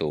2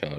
4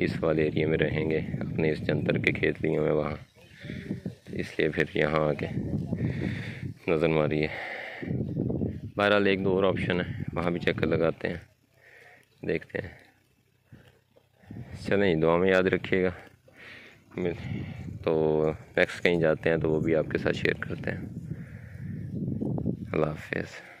इस वाले एरिया में रहेंगे, अपने इस जंतर के खेत लिए हुए वहाँ, इसलिए फिर यहाँ आके नज़र मारी है। बहरहाल एक दो और ऑप्शन है, वहाँ भी चक्कर लगाते हैं, देखते हैं। चलें, दुआ में याद रखिएगा। तो नेक्स्ट कहीं जाते हैं तो वो भी आपके साथ शेयर करते हैं। अल्लाह हाफ़िज़।